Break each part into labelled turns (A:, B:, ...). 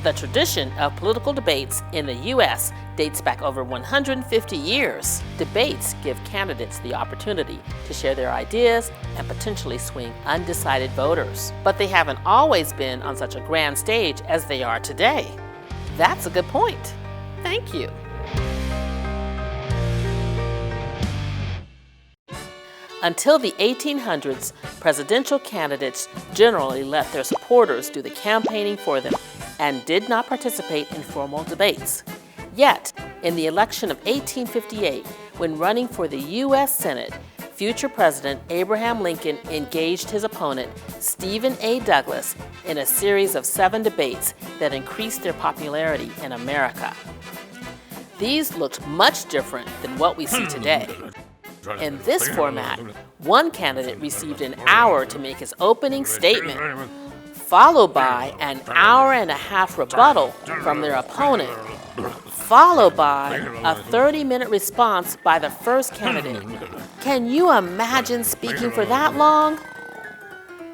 A: The tradition of political debates in the U.S. dates back over 150 years. Debates give candidates the opportunity to share their ideas and potentially swing undecided voters. But they haven't always been on such a grand stage as they are today. That's a good point. Thank you. Until the 1800s, presidential candidates generally let their supporters do the campaigning for them and did not participate in formal debates. Yet, in the election of 1858, when running for the U.S. Senate, future President Abraham Lincoln engaged his opponent, Stephen A. Douglas, in a series of 7 debates that increased their popularity in America. These looked much different than what we see today. In this format, one candidate received an hour to make his opening statement, followed by an hour-and-a-half rebuttal from their opponent, followed by a 30-minute response by the first candidate. Can you imagine speaking for that long?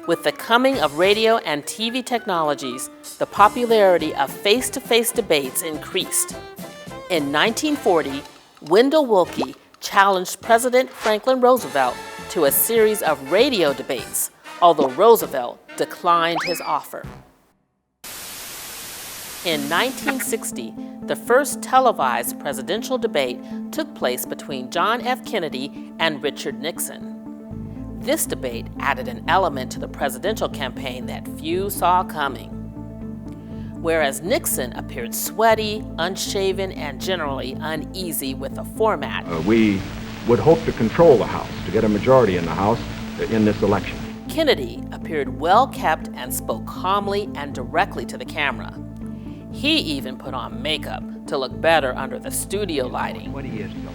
A: With the coming of radio and TV technologies, the popularity of face-to-face debates increased. In 1940, Wendell Willkie challenged President Franklin Roosevelt to a series of radio debates, although Roosevelt declined his offer. In 1960, the first televised presidential debate took place between John F. Kennedy and Richard Nixon. This debate added an element to the presidential campaign that few saw coming. Whereas Nixon appeared sweaty, unshaven, and generally uneasy with the format.
B: We would hope to control the House, to get a majority in the House in this election.
A: Kennedy appeared well-kept and spoke calmly and directly to the camera. He even put on makeup to look better under the studio lighting.
C: 20 years ago.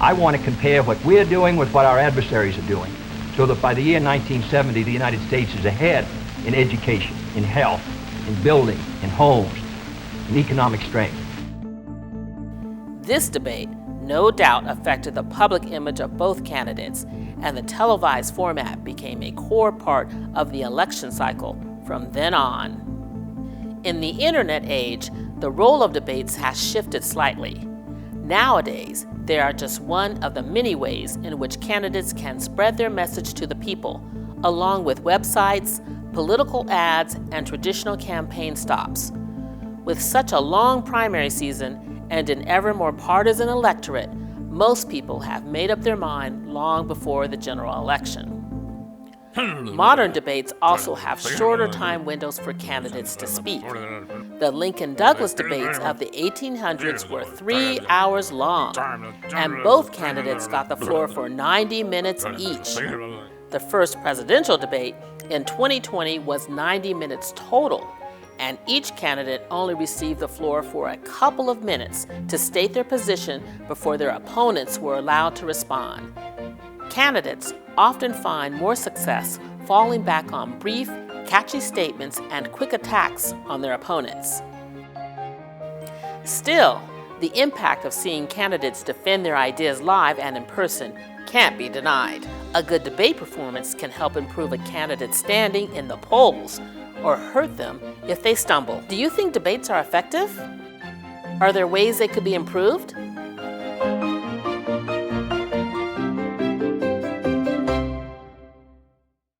C: I want to compare what we're doing with what our adversaries are doing, so that by the year 1970, the United States is ahead in education, in health, in building, in homes, in economic strength.
A: This debate no doubt affected the public image of both candidates, and the televised format became a core part of the election cycle from then on. In the internet age, the role of debates has shifted slightly. Nowadays, they are just one of the many ways in which candidates can spread their message to the people, along with websites, political ads, and traditional campaign stops. With such a long primary season and an ever more partisan electorate, most people have made up their mind long before the general election. Modern debates also have shorter time windows for candidates to speak. The Lincoln-Douglas debates of the 1800s were 3 hours long, and both candidates got the floor for 90 minutes each. The first presidential debate in 2020 was 90 minutes total, and each candidate only received the floor for a couple of minutes to state their position before their opponents were allowed to respond. Candidates often find more success falling back on brief, catchy statements and quick attacks on their opponents. Still, the impact of seeing candidates defend their ideas live and in person can't be denied. A good debate performance can help improve a candidate's standing in the polls or hurt them if they stumble. Do you think debates are effective? Are there ways they could be improved?